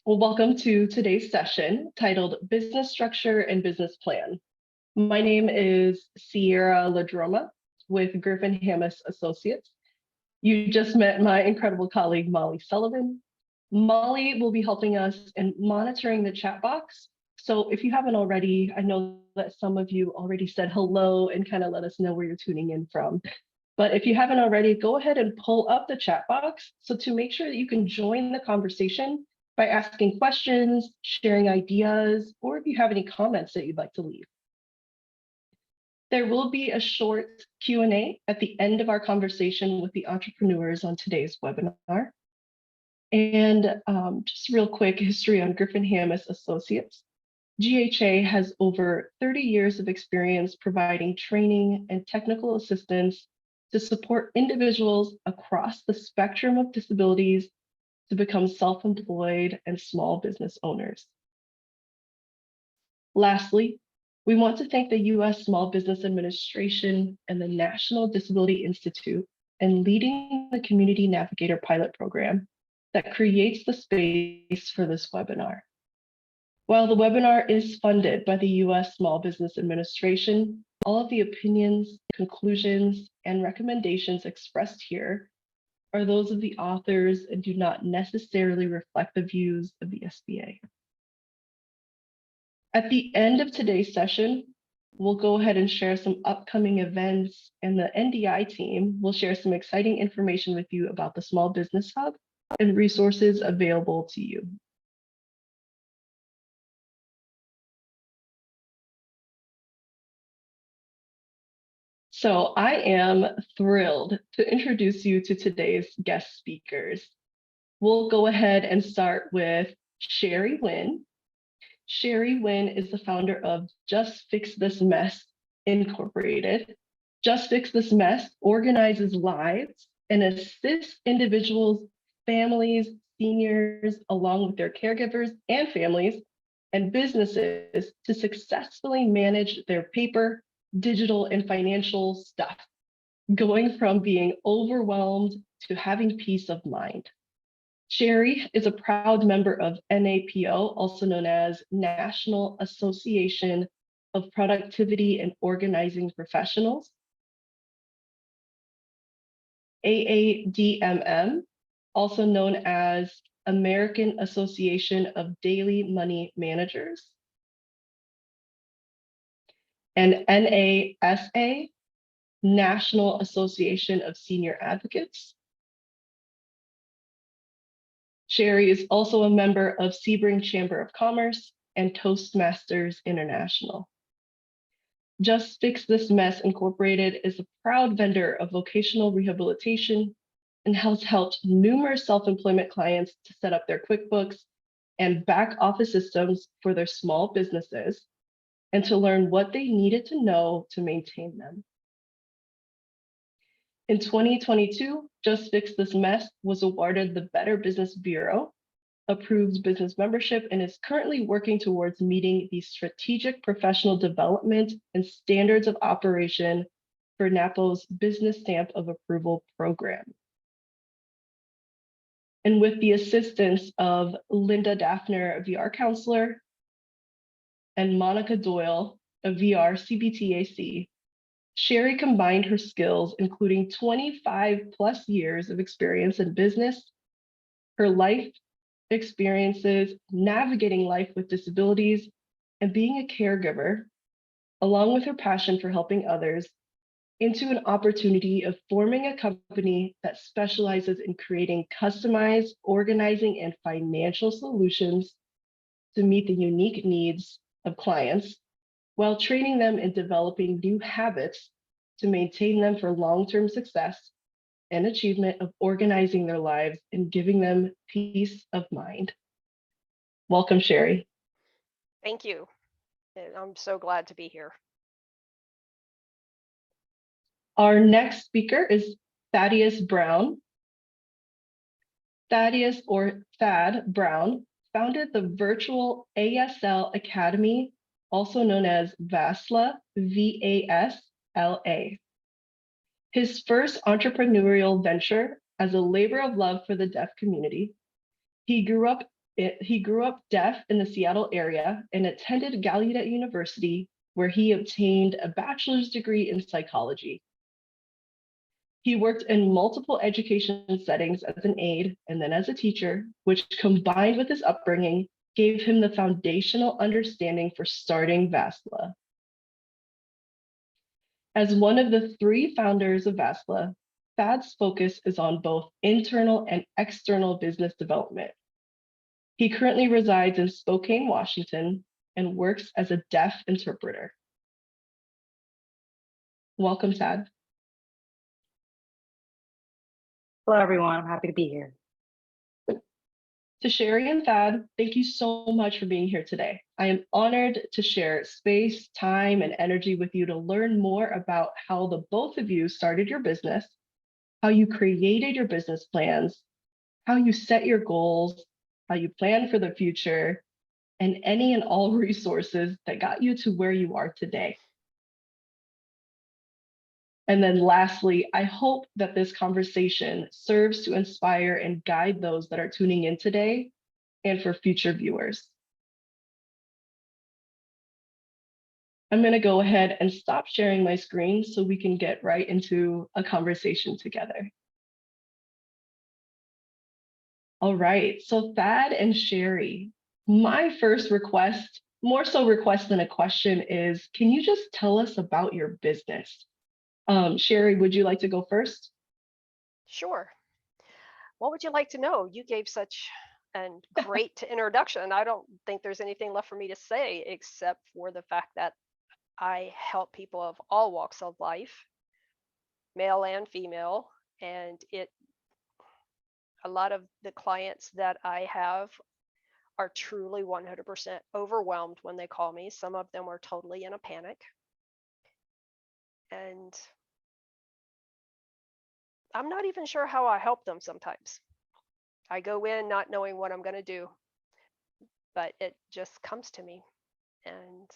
Well, welcome to today's session titled Business Structure and Business Plan. My name is Sierra Ladroma with Griffin-Hammis Associates. You just met my incredible colleague, Molly Sullivan. Molly will be helping us in monitoring the chat box. So if you haven't already, I know that some of you already said hello and kind of let us know where you're tuning in from. But if you haven't already, go ahead and pull up the chat box. So to make sure that you can join the conversation by asking questions, sharing ideas, or if you have any comments that you'd like to leave. There will be a short Q&A at the end of our conversation with the entrepreneurs on today's webinar. And just real quick history on Griffin-Hammis Associates. GHA has over 30 years of experience providing training and technical assistance to support individuals across the spectrum of disabilities to become self-employed and small business owners. Lastly, we want to thank the U.S. Small Business Administration and the National Disability Institute in leading the Community Navigator pilot program that creates the space for this webinar. While the webinar is funded by the U.S. Small Business Administration, all of the opinions, conclusions, and recommendations expressed here are those of the authors and do not necessarily reflect the views of the SBA. At the end of today's session, we'll go ahead and share some upcoming events, and the NDI team will share some exciting information with you about the Small Business Hub and resources available to you. So I am thrilled to introduce you to today's guest speakers. We'll go ahead and start with Sherry Wynn. Sherry Wynn is the founder of Just Fix This Mess Incorporated. Just Fix This Mess organizes lives and assists individuals, families, seniors, along with their caregivers and families, and businesses to successfully manage their paper, digital, and financial stuff, going from being overwhelmed to having peace of mind. Sherry is a proud member of NAPO, also known as National Association of Productivity and Organizing Professionals, AADMM, also known as American Association of Daily Money Managers, and NASA, National Association of Senior Advocates. Sherry is also a member of Sebring Chamber of Commerce and Toastmasters International. Just Fix This Mess Incorporated is a proud vendor of vocational rehabilitation and has helped numerous self-employment clients to set up their QuickBooks and back office systems for their small businesses and to learn what they needed to know to maintain them. In 2022, Just Fix This Mess was awarded the Better Business Bureau approved business membership and is currently working towards meeting the strategic professional development and standards of operation for NAPO's Business Stamp of Approval program. And with the assistance of Linda Daphner, a VR counselor, and Monica Doyle, a VR CBTAC, Sherry combined her skills, including 25 plus years of experience in business, her life experiences, navigating life with disabilities, and being a caregiver, along with her passion for helping others, into an opportunity of forming a company that specializes in creating customized, organizing, and financial solutions to meet the unique needs of clients, while training them in developing new habits to maintain them for long-term success and achievement of organizing their lives and giving them peace of mind. Welcome, Sherry. Thank you. And I'm so glad to be here. Our next speaker is Thaddeus Brown. Thaddeus, or Thad Brown, founded the virtual ASL Academy, also known as VASLA, VASLA. His first entrepreneurial venture as a labor of love for the deaf community. He grew up He grew up deaf in the Seattle area and attended Gallaudet University, where he obtained a bachelor's degree in psychology. He worked in multiple education settings as an aide and then as a teacher, which combined with his upbringing gave him the foundational understanding for starting VASLA. As one of the 3 founders of VASLA, Thad's focus is on both internal and external business development. He currently resides in Spokane, Washington, and works as a deaf interpreter. Welcome, Thad. Hello, everyone. I'm happy to be here. To Sherry and Thad, thank you so much for being here today. I am honored to share space, time, and energy with you to learn more about how the both of you started your business, how you created your business plans, how you set your goals, how you plan for the future, and any and all resources that got you to where you are today. And then lastly, I hope that this conversation serves to inspire and guide those that are tuning in today and for future viewers. I'm going to go ahead and stop sharing my screen so we can get right into a conversation together. All right, so Thad and Sherry, my first request, more so request than a question, is can you just tell us about your business? Sherry, would you like to go first? Sure. What would you like to know? You gave such a great introduction. I don't think there's anything left for me to say except for the fact that I help people of all walks of life, male and female, and a lot of the clients that I have are truly 100% overwhelmed when they call me. Some of them are totally in a panic. And I'm not even sure how I help them sometimes. I go in not knowing what I'm going to do, but it just comes to me. And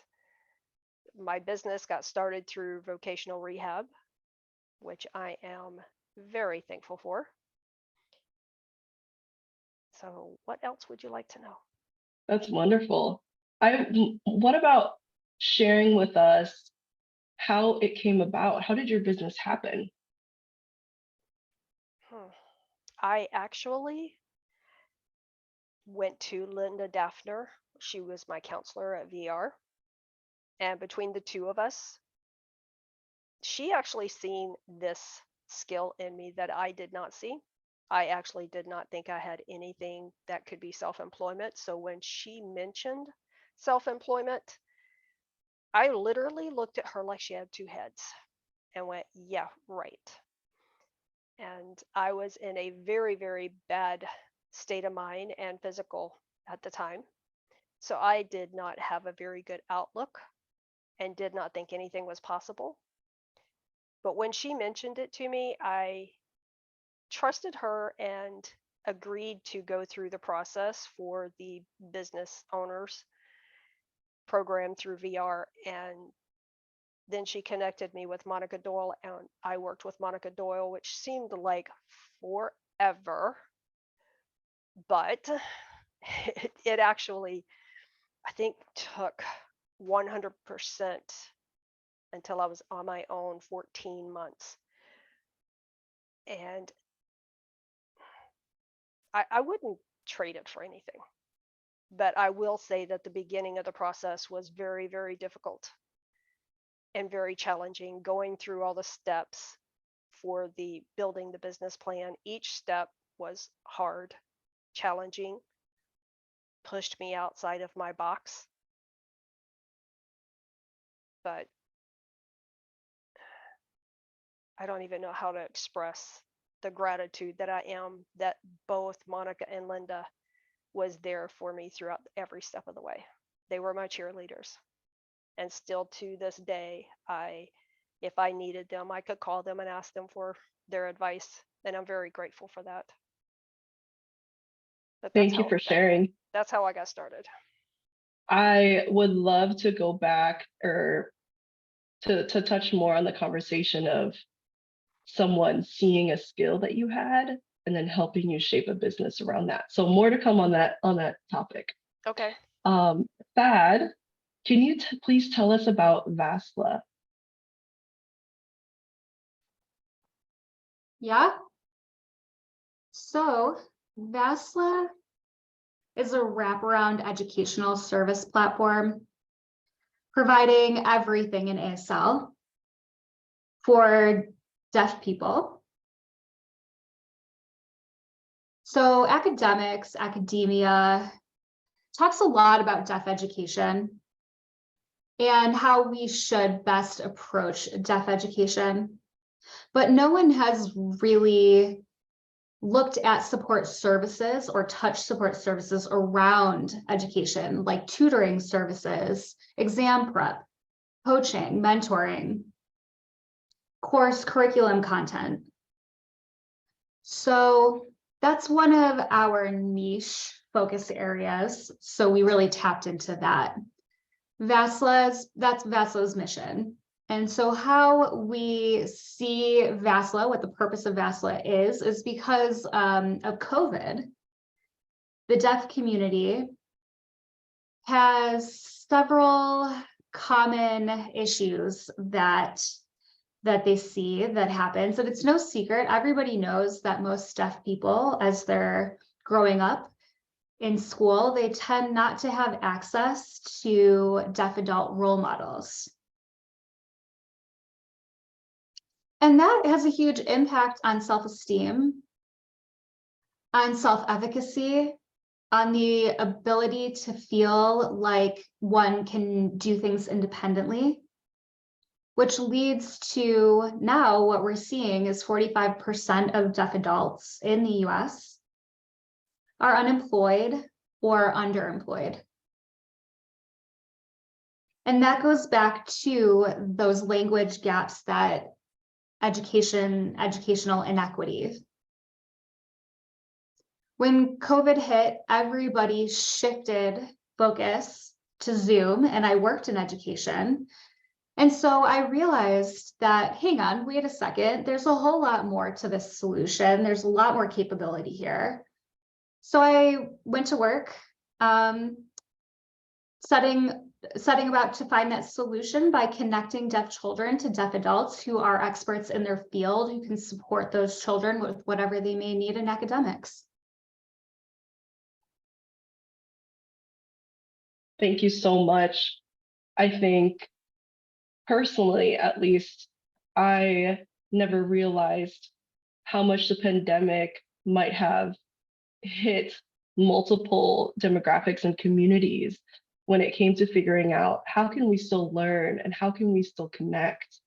my business got started through vocational rehab, which I am very thankful for. So what else would you like to know? That's wonderful. What about sharing with us how it came about? How did your business happen? I actually went to Linda Daphner. She was my counselor at VR. And between the two of us, she actually seen this skill in me that I did not see. I actually did not think I had anything that could be self-employment. So when she mentioned self-employment, I literally looked at her like she had 2 heads and went, yeah, right. And I was in a very, very bad state of mind and physical at the time. So I did not have a very good outlook and did not think anything was possible. But when she mentioned it to me, I trusted her and agreed to go through the process for the business owners program through VR. And then she connected me with Monica Doyle, and I worked with Monica Doyle, which seemed like forever. But it actually, I think, took 100% until I was on my own 14 months. And I wouldn't trade it for anything. But I will say that the beginning of the process was very, very difficult and very challenging, going through all the steps for the building the business plan. Each step was hard, challenging, pushed me outside of my box. But I don't even know how to express the gratitude that I am that both Monica and Linda was there for me throughout every step of the way. They were my cheerleaders. And still to this day, if I needed them, I could call them and ask them for their advice. And I'm very grateful for that. But Thank you for sharing. That's how I got started. I would love to go back or to touch more on the conversation of someone seeing a skill that you had and then helping you shape a business around that. So more to come on that topic. Okay. Thad, can you please tell us about VASLA? Yeah. So VASLA is a wraparound educational service platform providing everything in ASL for deaf people. So academics, academia talks a lot about deaf education and how we should best approach deaf education. But no one has really looked at support services or touch support services around education, like tutoring services, exam prep, coaching, mentoring, course curriculum content. So that's one of our niche focus areas. So we really tapped into that. That's VASLA's mission. And so how we see VASLA, what the purpose of VASLA is because of COVID, the deaf community has several common issues that they see that happens. And it's no secret, everybody knows that most deaf people, as they're growing up in school, they tend not to have access to deaf adult role models. And that has a huge impact on self-esteem, on self-efficacy, on the ability to feel like one can do things independently, which leads to now what we're seeing is 45% of deaf adults in the US are unemployed or underemployed. And that goes back to those language gaps that educational inequities. When COVID hit, everybody shifted focus to Zoom, and I worked in education. And so I realized that, hang on, wait a second, there's a whole lot more to this solution. There's a lot more capability here. So I went to work, setting about to find that solution by connecting deaf children to deaf adults who are experts in their field, who can support those children with whatever they may need in academics. Thank you so much. I think personally, at least, I never realized how much the pandemic might have hit multiple demographics and communities when it came to figuring out how can we still learn and how can we still connect,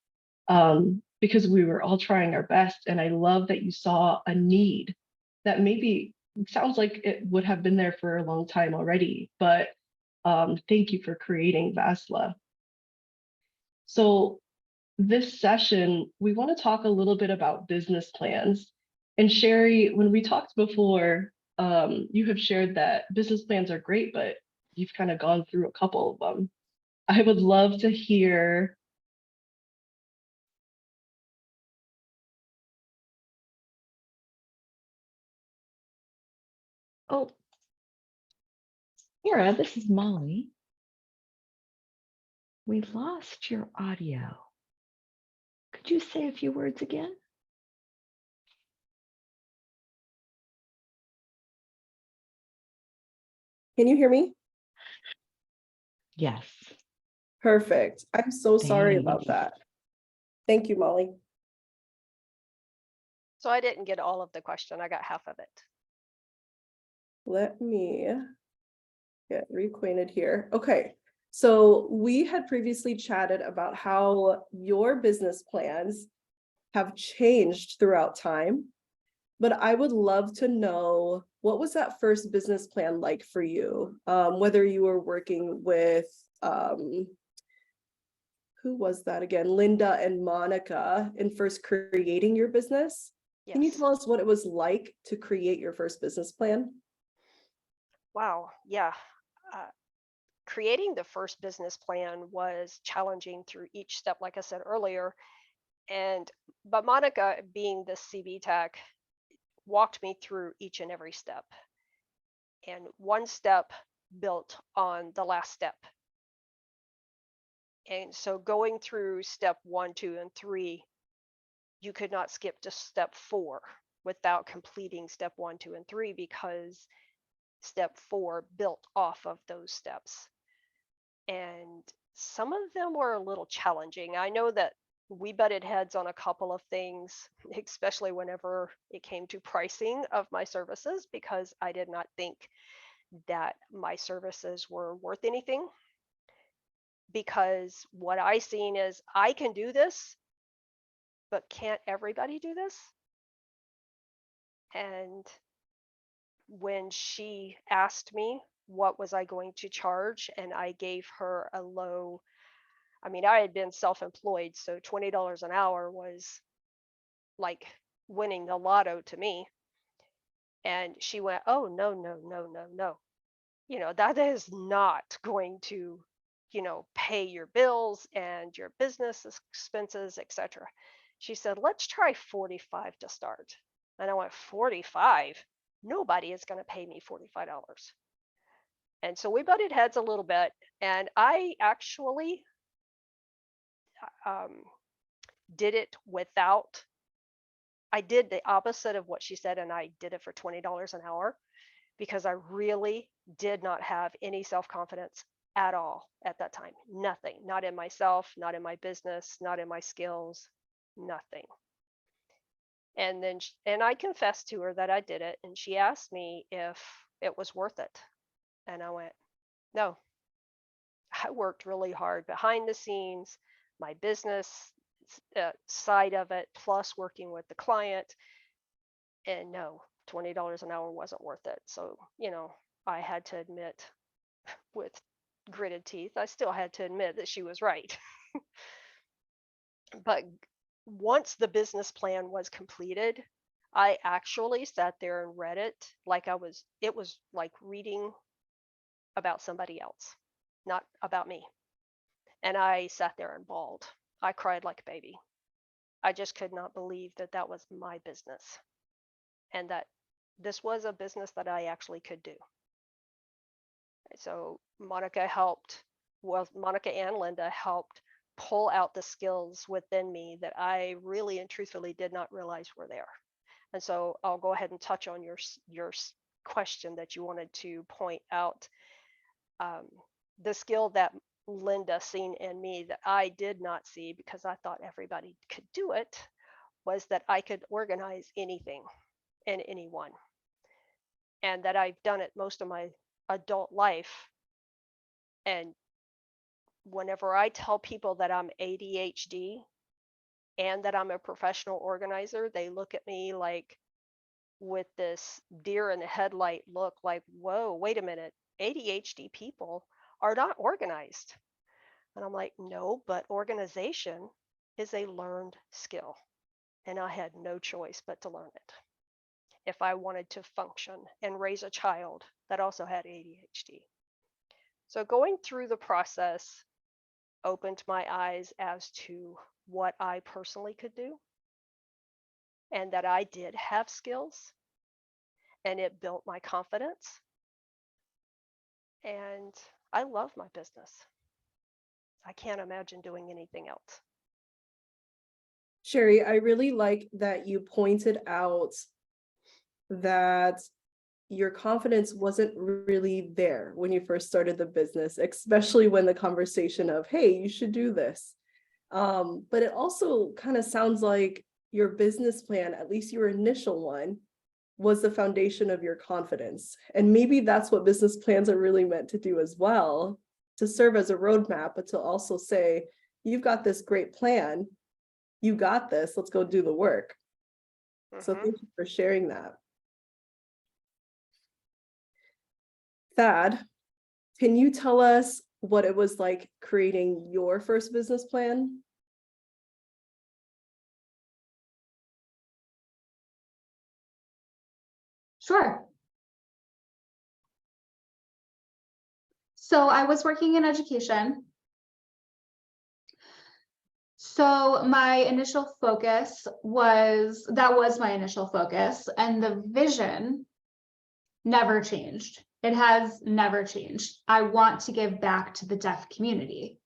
because we were all trying our best. And I love that you saw a need that maybe sounds like it would have been there for a long time already, but thank you for creating VASLA. So this session, we want to talk a little bit about business plans. And Sherry, when we talked before, you have shared that business plans are great, but you've kind of gone through a couple of them. I would love to hear. Oh, Mira, this is Molly. We lost your audio. Could you say a few words again? Can you hear me? Yes. Perfect. I'm so sorry about Thanks. that. Thank you, Molly. So I didn't get all of the question. I got half of it. Let me get reacquainted here. Okay. So we had previously chatted about how your business plans have changed throughout time, but I would love to know, what was that first business plan like for you? Whether you were working with, who was that again? Linda and Monica in first creating your business. Yes. Can you tell us what it was like to create your first business plan? Wow. Yeah. Creating the first business plan was challenging through each step, like I said earlier. But Monica, being the CB tech, walked me through each and every step. And one step built on the last step. And so going through step 1, 2, and 3, you could not skip to step 4 without completing step 1, 2, and 3, because step 4 built off of those steps. And some of them were a little challenging. I know that we butted heads on a couple of things, especially whenever it came to pricing of my services, because I did not think that my services were worth anything. Because what I seen is, I can do this, but can't everybody do this? And when she asked me what was I going to charge, and I gave her a low, I mean, I had been self-employed, so $20 an hour was like winning the lotto to me. And she went, oh, no, no, no, no, no. You know, that is not going to, you know, pay your bills and your business expenses, etc. She said, let's try 45 to start. And I went, 45? Nobody is going to pay me $45. And so we butted heads a little bit. And I actually did it without, I did the opposite of what she said, and I did it for $20 an hour, because I really did not have any self-confidence at all at that time. Nothing, not in myself, not in my business, not in my skills, nothing. And then, and I confessed to her that I did it, and she asked me if it was worth it. And I went, no. I worked really hard behind the scenes, my business side of it, plus working with the client. And no, $20 an hour wasn't worth it. So, you know, I had to admit with gritted teeth, I still had to admit that she was right. But once the business plan was completed, I actually sat there and read it like it was like reading about somebody else, not about me. And I sat there and bawled. I cried like a baby. I just could not believe that that was my business, and that this was a business that I actually could do. So Monica and Linda helped pull out the skills within me that I really and truthfully did not realize were there. And so I'll go ahead and touch on your question that you wanted to point out. The skill that Linda seen in me that I did not see, because I thought everybody could do it, was that I could organize anything and anyone. And that I've done it most of my adult life. And whenever I tell people that I'm ADHD and that I'm a professional organizer, they look at me like with this deer in the headlight look, like, whoa, wait a minute, ADHD people are not organized. And I'm like, no, but organization is a learned skill. And I had no choice but to learn it if I wanted to function and raise a child that also had ADHD. So going through the process opened my eyes as to what I personally could do, and that I did have skills, and it built my confidence. And I love my business. I can't imagine doing anything else. Sherry, I really like that you pointed out that your confidence wasn't really there when you first started the business, especially when the conversation of, hey, you should do this. But it also kind of sounds like your business plan, at least your initial one, was the foundation of your confidence. And maybe that's what business plans are really meant to do as well, to serve as a roadmap, but to also say, you've got this great plan, you got this, let's go do the work. So thank you for sharing that. Thad, can you tell us what it was like creating your first business plan? Sure. So I was working in education. So my initial focus that was my initial focus, and the vision never changed. It has never changed. I want to give back to the deaf community.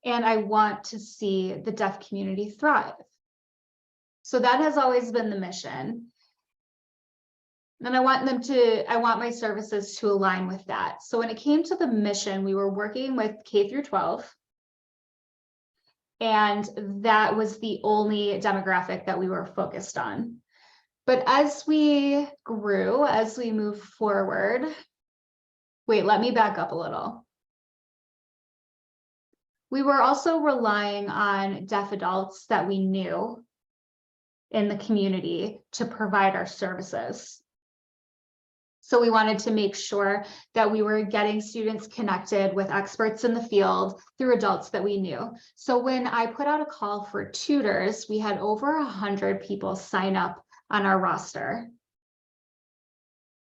And I want to see the deaf community thrive. So that has always been the mission. And I want my services to align with that. So when it came to the mission, we were working with K through 12. And that was the only demographic that we were focused on. But as we grew, as we moved forward, wait, let me back up a little. We were also relying on deaf adults that we knew in the community to provide our services. So we wanted to make sure that we were getting students connected with experts in the field through adults that we knew. So when I put out a call for tutors, we had over 100 people sign up on our roster.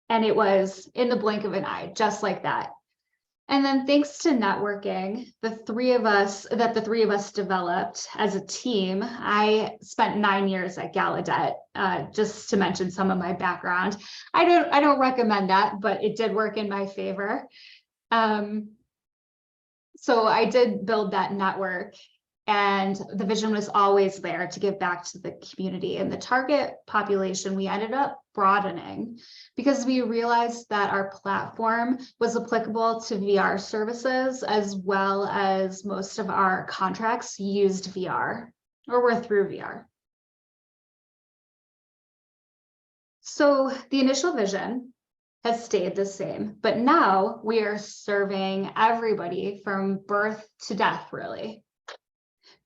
And it was in the blink of an eye, just like that. And then thanks to networking, the three of us developed as a team. I spent 9 years at Gallaudet, just to mention some of my background. I don't recommend that, but it did work in my favor. So I did build that network, and the vision was always there to give back to the community. And the target population we ended up broadening because we realized that our platform was applicable to VR services, as well as most of our contracts used VR or were through VR. So the initial vision has stayed the same, but now we are serving everybody from birth to death, really,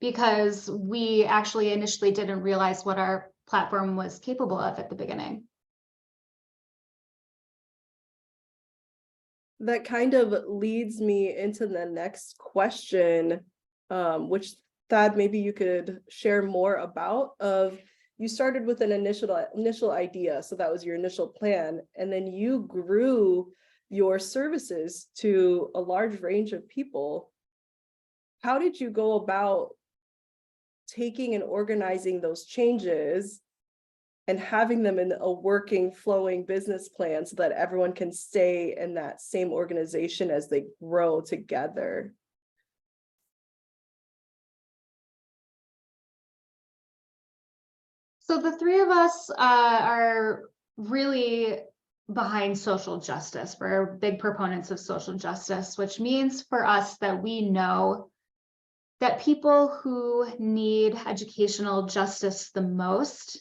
because we actually initially didn't realize what our platform was capable of at the beginning. That kind of leads me into the next question, which Thad, maybe you could share more about. You started with an initial idea, so that was your initial plan, and then you grew your services to a large range of people. How did you go about taking and organizing those changes and having them in a working, flowing business plan so that everyone can stay in that same organization as they grow together? So the three of us are really behind social justice. We're big proponents of social justice, which means for us that we know that people who need educational justice the most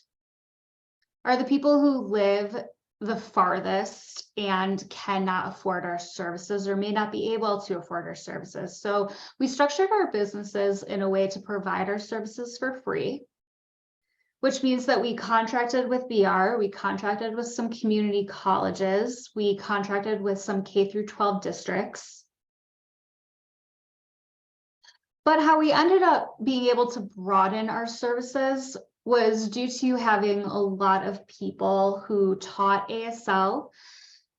are the people who live the farthest and cannot afford our services or may not be able to afford our services. So we structured our businesses in a way to provide our services for free, which means that we contracted with VR, we contracted with some community colleges, we contracted with some K through 12 districts. But how we ended up being able to broaden our services was due to having a lot of people who taught ASL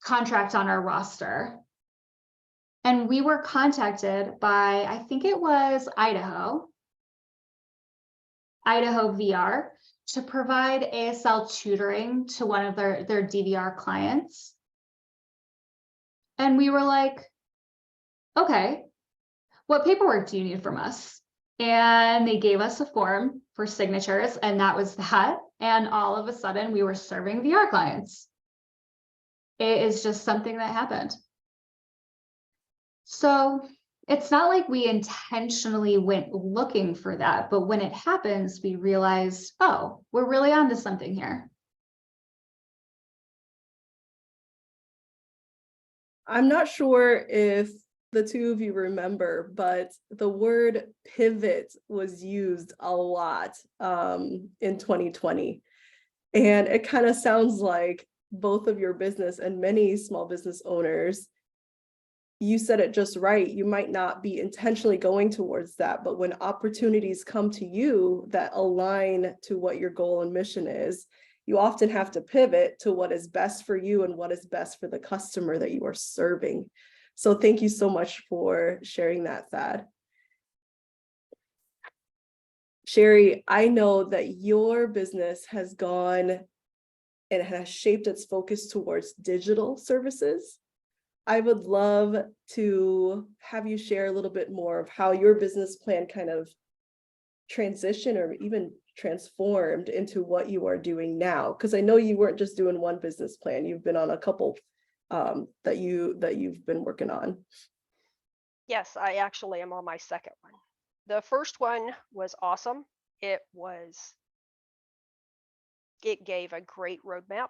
contract on our roster. And we were contacted by, I think it was Idaho VR, to provide ASL tutoring to one of their DVR clients. And we were like, okay, what paperwork do you need from us? And they gave us a form for signatures, and that was that. And all of a sudden we were serving VR clients. It is just something that happened. So it's not like we intentionally went looking for that, but when it happens, we realize, oh, we're really onto something here. I'm not sure if the two of you remember, but the word pivot was used a lot in 2020. And it kind of sounds like both of your business and many small business owners, you said it just right. You might not be intentionally going towards that, but when opportunities come to you that align to what your goal and mission is, you often have to pivot to what is best for you and what is best for the customer that you are serving. So thank you so much for sharing that, Thad. Sherry, I know that your business has gone and has shaped its focus towards digital services. I would love to have you share a little bit more of how your business plan kind of transitioned or even transformed into what you are doing now. Because I know you weren't just doing one business plan, you've been on a couple that you've been working on. Yes, I actually am on my second one. The first one was awesome. It gave a great roadmap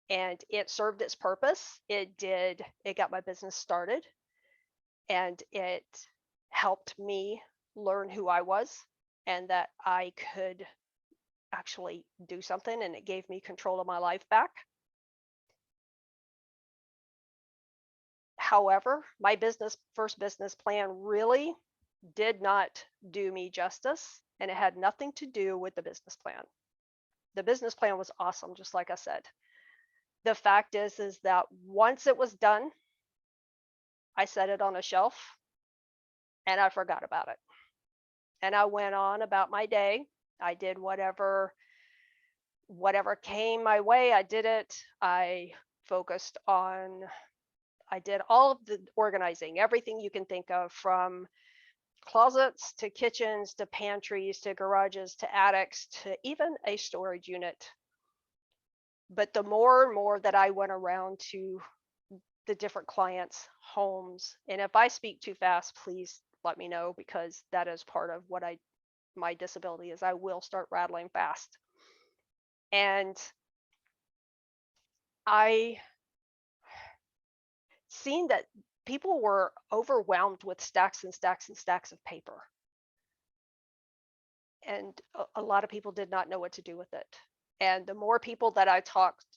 and it served its purpose. It got my business started and it helped me learn who I was and that I could actually do something, and it gave me control of my life back. However, my first business plan really did not do me justice, and it had nothing to do with the business plan. The business plan was awesome, just like I said. The fact is that once it was done, I set it on a shelf and I forgot about it. And I went on about my day. I did whatever came my way. I did it. I did all of the organizing, everything you can think of, from closets to kitchens to pantries to garages to attics to even a storage unit. But the more and more that I went around to the different clients' homes, and if I speak too fast, please let me know, because that is part of what my disability is. I will start rattling fast. And I seen that people were overwhelmed with stacks and stacks and stacks of paper. And a lot of people did not know what to do with it. And the more people that I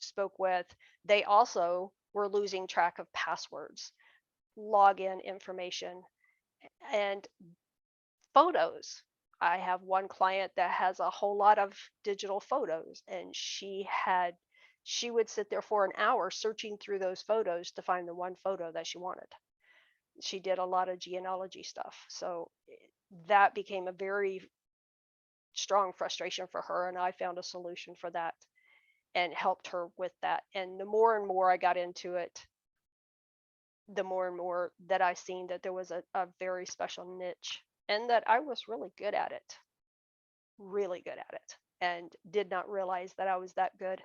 spoke with, they also were losing track of passwords, login information, and photos. I have one client that has a whole lot of digital photos, and she would sit there for an hour searching through those photos to find the one photo that she wanted. She did a lot of genealogy stuff. So that became a very strong frustration for her, and I found a solution for that and helped her with that. And the more and more I got into it, the more and more that I seen that there was a very special niche and that I was really good at it, and did not realize that I was that good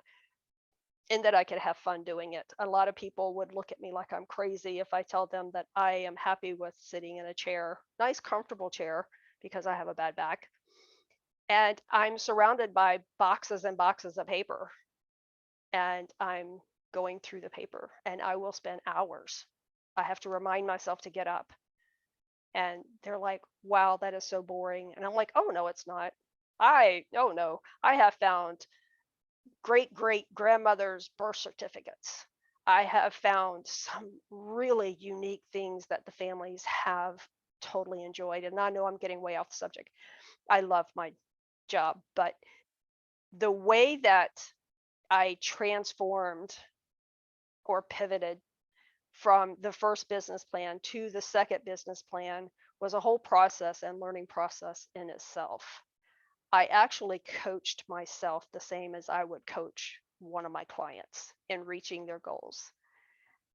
and that I could have fun doing it. A lot of people would look at me like I'm crazy if I tell them that I am happy with sitting in a chair, nice, comfortable chair, because I have a bad back. And I'm surrounded by boxes and boxes of paper. And I'm going through the paper, and I will spend hours. I have to remind myself to get up. And they're like, wow, that is so boring. And I'm like, oh, no, it's not. I have found great grandmother's birth certificates. I have found some really unique things that the families have totally enjoyed. And I know I'm getting way off the subject. I love my job, but the way that I transformed or pivoted from the first business plan to the second business plan was a whole process and learning process in itself. I actually coached myself the same as I would coach one of my clients in reaching their goals.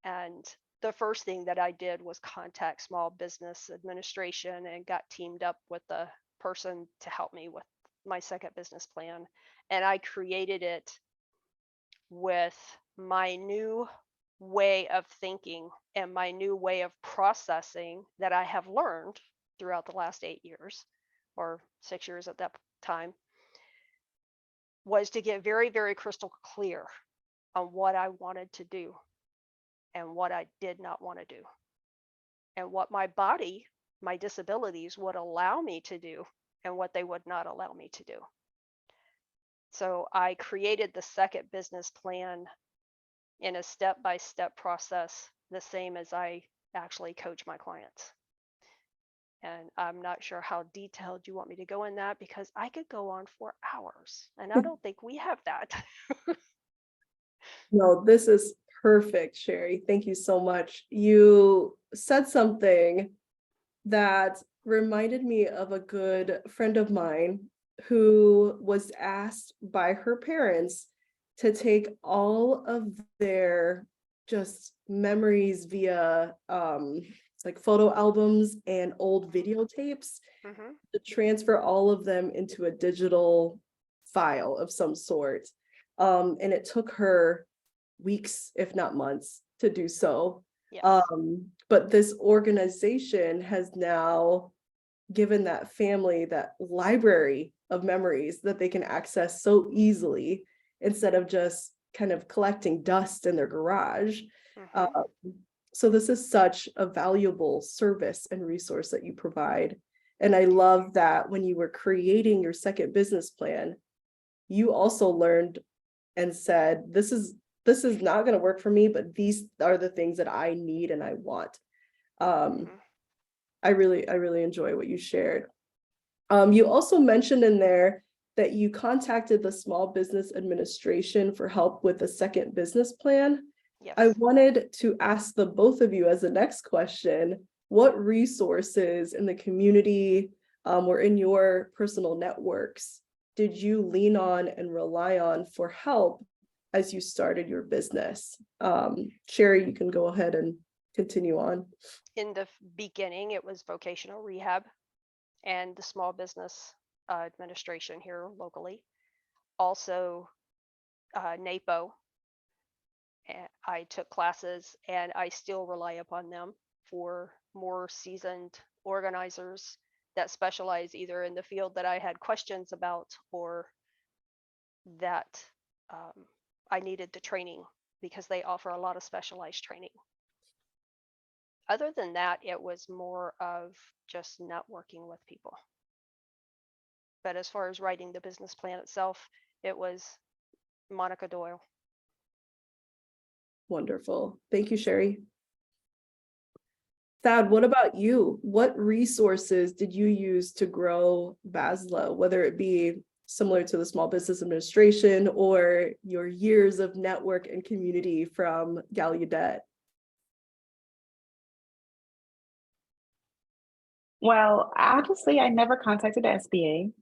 And the first thing that I did was contact Small Business Administration and got teamed up with the person to help me with my second business plan. And I created it with my new way of thinking and my new way of processing that I have learned throughout the last 8 years or 6 years at that time, was to get very, very crystal clear on what I wanted to do and what I did not want to do, and what my body, my disabilities would allow me to do and what they would not allow me to do. So I created the second business plan in a step-by-step process, the same as I actually coach my clients. And I'm not sure how detailed you want me to go in that, because I could go on for hours, and I don't think we have that. No, this is perfect, Sherry. Thank you so much. You said something that reminded me of a good friend of mine who was asked by her parents to take all of their just memories via like photo albums and old videotapes, Mhm. to transfer all of them into a digital file of some sort. And it took her weeks, if not months, to do so. Yes. But this organization has now given that family that library of memories that they can access so easily instead of just kind of collecting dust in their garage. Mhm. So this is such a valuable service and resource that you provide. And I love that when you were creating your second business plan, you also learned and said, this is not going to work for me, but these are the things that I need and I want. Mhm. I really enjoy what you shared. You also mentioned in there that you contacted the Small Business Administration for help with the second business plan. Yes. I wanted to ask the both of you as the next question, what resources in the community or in your personal networks did you lean on and rely on for help as you started your business? Sherry, you can go ahead and continue on. In the beginning, it was vocational rehab and the Small Business Administration here locally. Also, NAPO. I took classes and I still rely upon them for more seasoned organizers that specialize either in the field that I had questions about or that I needed the training because they offer a lot of specialized training. Other than that, it was more of just networking with people. But as far as writing the business plan itself, it was Monica Doyle. Wonderful. Thank you, Sherry. Thad, what about you? What resources did you use to grow VASLA, whether it be similar to the Small Business Administration or your years of network and community from Gallaudet? Well, honestly, I never contacted the SBA.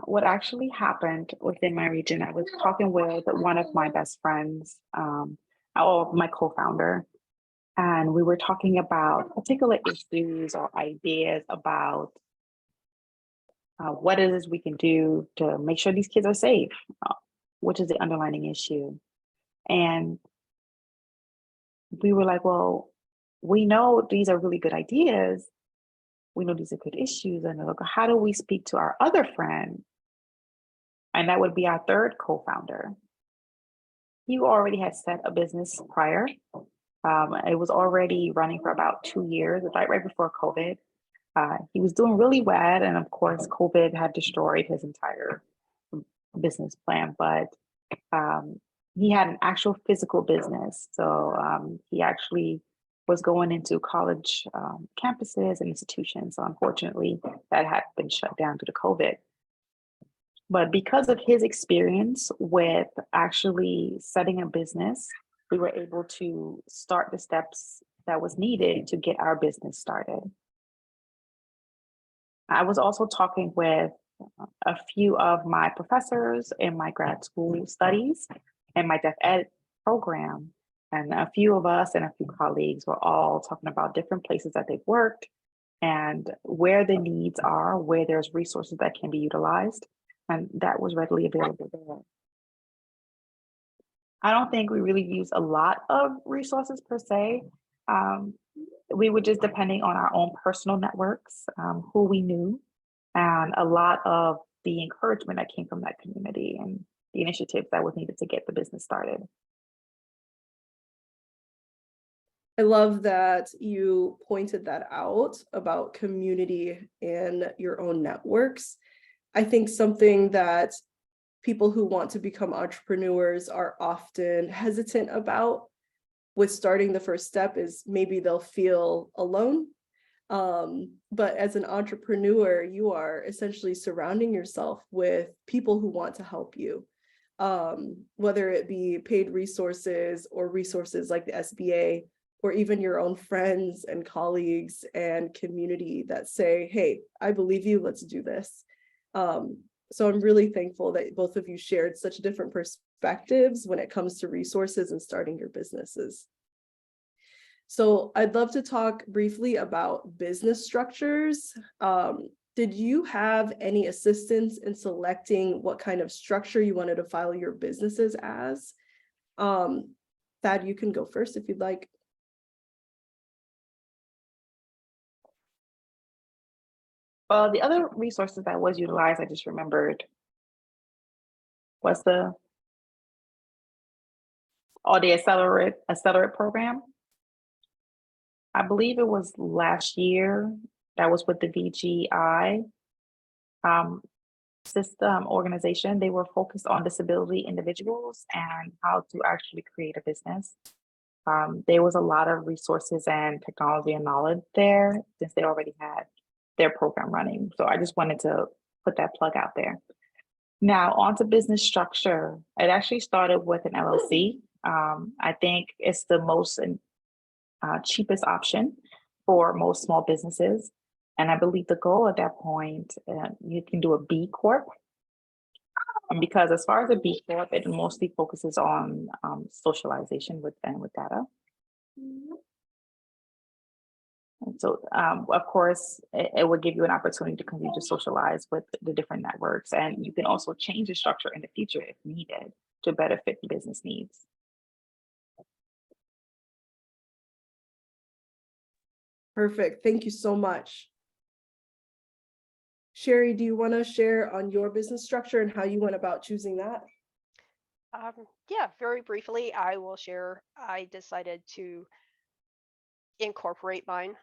What actually happened within my region, I was talking with one of my best friends, or my co-founder, and we were talking about particular issues or ideas about what it is we can do to make sure these kids are safe, which is the underlying issue. And we were like, well, we know these are really good ideas. We know these are good issues. And look, how do we speak to our other friend? And that would be our third co-founder. He already had set a business prior. It was already running for about 2 years, right before COVID. He was doing really well. And of course, COVID had destroyed his entire business plan, but he had an actual physical business. So he actually was going into college campuses and institutions. So unfortunately, that had been shut down due to COVID. But because of his experience with actually setting a business, we were able to start the steps that was needed to get our business started. I was also talking with a few of my professors in my grad school studies and my deaf ed program. And a few of us and a few colleagues were all talking about different places that they've worked and where the needs are, where there's resources that can be utilized. And that was readily available there. I don't think we really use a lot of resources per se. We were just depending on our own personal networks, who we knew, and a lot of the encouragement that came from that community and the initiatives that was needed to get the business started. I love that you pointed that out about community and your own networks. I think something that people who want to become entrepreneurs are often hesitant about with starting the first step is maybe they'll feel alone. But as an entrepreneur, you are essentially surrounding yourself with people who want to help you, whether it be paid resources or resources like the SBA or even your own friends and colleagues and community that say, hey, I believe you, let's do this. So I'm really thankful that both of you shared such different perspectives when it comes to resources and starting your businesses. So I'd love to talk briefly about business structures. Did you have any assistance in selecting what kind of structure you wanted to file your businesses as? Thad, you can go first if you'd like. Well, the other resources that was utilized, I just remembered, was the accelerate program. I believe it was last year. That was with the VGI system organization. They were focused on disability individuals and how to actually create a business. There was a lot of resources and technology and knowledge there since they already had their program running. So I just wanted to put that plug out there. Now on to business structure. It actually started with an LLC. I think it's the most cheapest option for most small businesses. And I believe the goal at that point, you can do a B Corp. Because as far as a B Corp, it mostly focuses on socialization with data. And so, of course, it would give you an opportunity to continue to socialize with the different networks. And you can also change the structure in the future if needed to better fit the business needs. Perfect. Thank you so much. Sherry, do you want to share on your business structure and how you went about choosing that? Yeah, very briefly, I will share. I decided to incorporate mine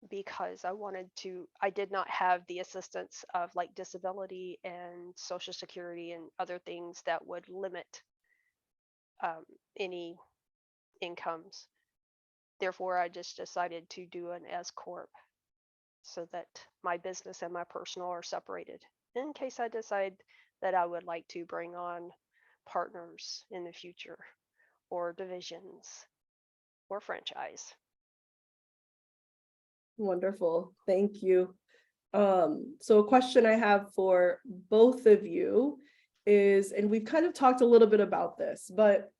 because I did not have the assistance of like disability and Social Security and other things that would limit any incomes. Therefore, I just decided to do an S Corp so that my business and my personal are separated in case I decide that I would like to bring on partners in the future or divisions or franchise. Wonderful. Thank you. So a question I have for both of you is, and we've kind of talked a little bit about this, but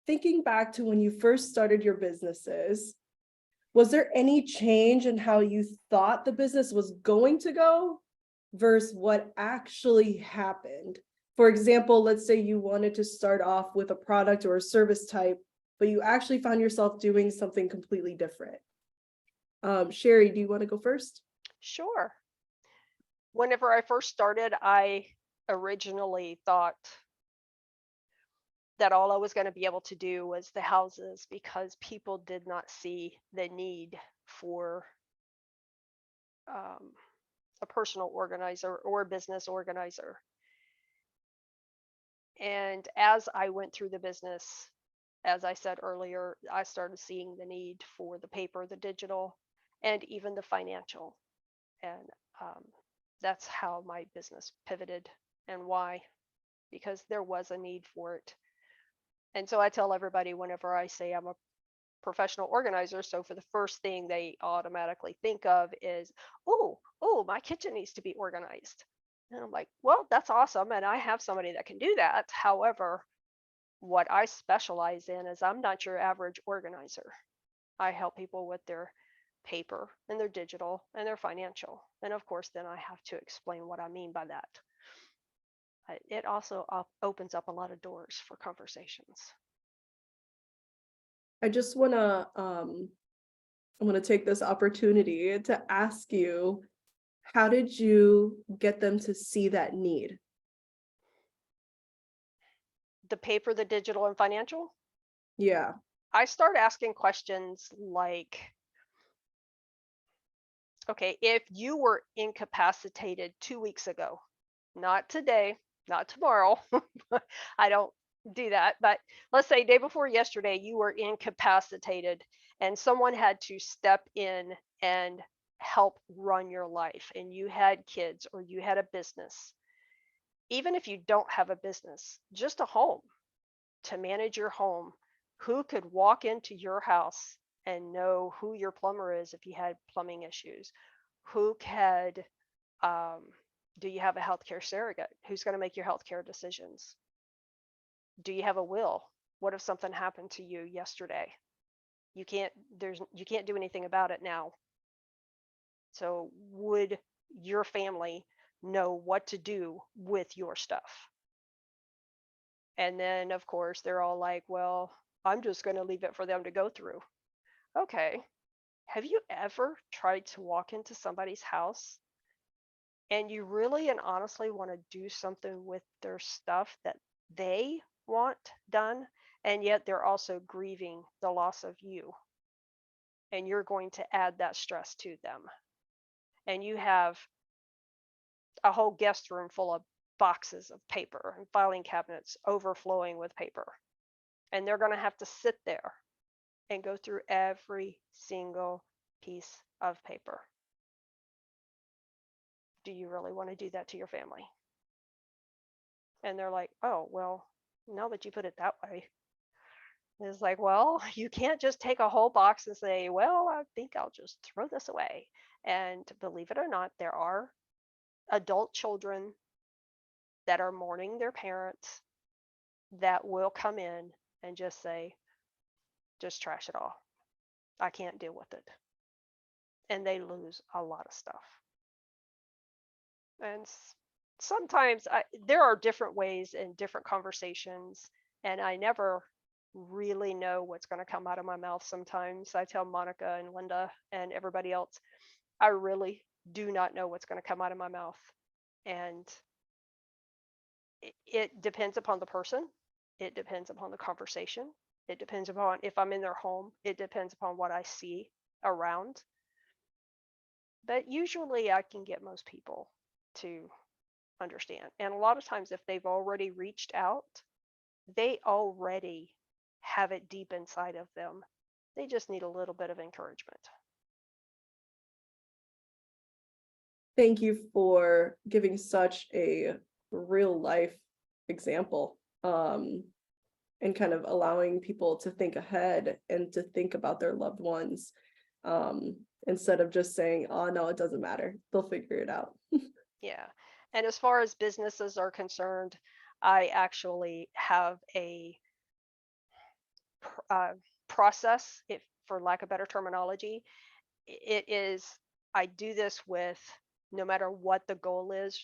thinking back to when you first started your businesses, was there any change in how you thought the business was going to go versus what actually happened? For example, let's say you wanted to start off with a product or a service type, but you actually found yourself doing something completely different. Sherry, do you want to go first? Sure. Whenever I first started, I originally thought that all I was going to be able to do was the houses because people did not see the need for a personal organizer or a business organizer. And as I went through the business, as I said earlier, I started seeing the need for the paper, the digital, and even the financial. And that's how my business pivoted and why, because there was a need for it. And so I tell everybody whenever I say I'm a professional organizer, so for the first thing they automatically think of is, oh, my kitchen needs to be organized. And I'm like, well, that's awesome. And I have somebody that can do that. However, what I specialize in is I'm not your average organizer. I help people with their paper and their digital and their financial. And of course, then I have to explain what I mean by that. It also opens up a lot of doors for conversations. I just want to I'm going to take this opportunity to ask you, how did you get them to see that need? The paper, the digital, and financial? Yeah. I start asking questions like, okay, if you were incapacitated 2 weeks ago, not today, not tomorrow, I don't do that, but let's say day before yesterday, you were incapacitated and someone had to step in and help run your life, and you had kids or you had a business. Even if you don't have a business, just a home, to manage your home Who could walk into your house and know who your plumber is if you had plumbing issues? Who could, do you have a healthcare surrogate? Who's going to make your healthcare decisions? Do you have a will? What if something happened to you yesterday? You can't do anything about it now. So would your family know what to do with your stuff? And then of course they're all like, well, I'm just going to leave it for them to go through. Okay. Have you ever tried to walk into somebody's house and you really and honestly want to do something with their stuff that they want done, and yet they're also grieving the loss of you, and you're going to add that stress to them, and you have a whole guest room full of boxes of paper and filing cabinets overflowing with paper, and they're going to have to sit there and go through every single piece of paper. Do you really want to do that to your family? And they're like, oh, well, now that you put it that way, it's like, well, you can't just take a whole box and say, well, I think I'll just throw this away. And believe it or not, there are adult children that are mourning their parents that will come in and just say, just trash it all. I can't deal with it. And they lose a lot of stuff. And sometimes there are different ways and different conversations, and I never really know what's going to come out of my mouth. Sometimes I tell Monica and Linda and everybody else, I really do not know what's going to come out of my mouth. And it depends upon the person. It depends upon the conversation. It depends upon if I'm in their home. It depends upon what I see around. But usually I can get most people to understand. And a lot of times if they've already reached out, they already have it deep inside of them. They just need a little bit of encouragement. Thank you for giving such a real life example, and kind of allowing people to think ahead and to think about their loved ones, instead of just saying, oh no, it doesn't matter, they'll figure it out. Yeah. And as far as businesses are concerned, I actually have a process, if for lack of better terminology. It is, I do this with no matter what the goal is.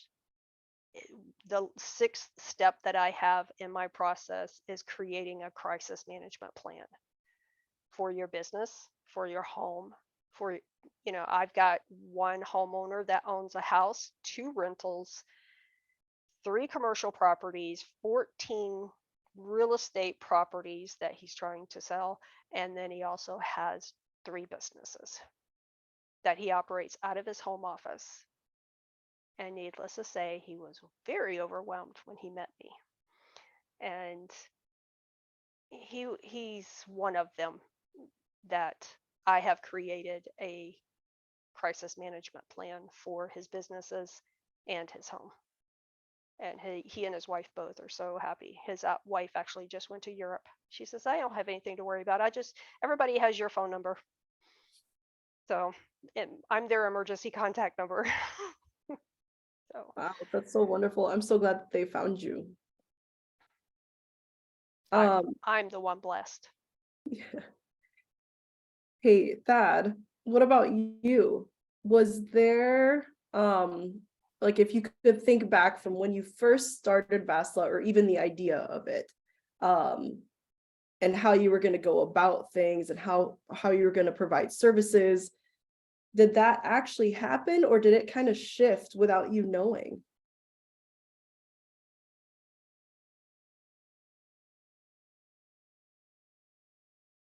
The sixth step that I have in my process is creating a crisis management plan for your business, for your home, for, I've got one homeowner that owns a house, 2 rentals, 3 commercial properties, 14 real estate properties that he's trying to sell. And then he also has 3 businesses that he operates out of his home office. And needless to say, he was very overwhelmed when he met me. And he's one of them that I have created a crisis management plan for his businesses and his home. And he and his wife both are so happy. His wife actually just went to Europe. She says, I don't have anything to worry about. Everybody has your phone number. So I'm their emergency contact number. So. Wow, that's so wonderful. I'm so glad that they found you. I'm the one blessed. Yeah. Hey, Thad, what about you? Was there, like if you could think back from when you first started VASLA, or even the idea of it, and how you were going to go about things and how you were going to provide services, did that actually happen, or did it kind of shift without you knowing?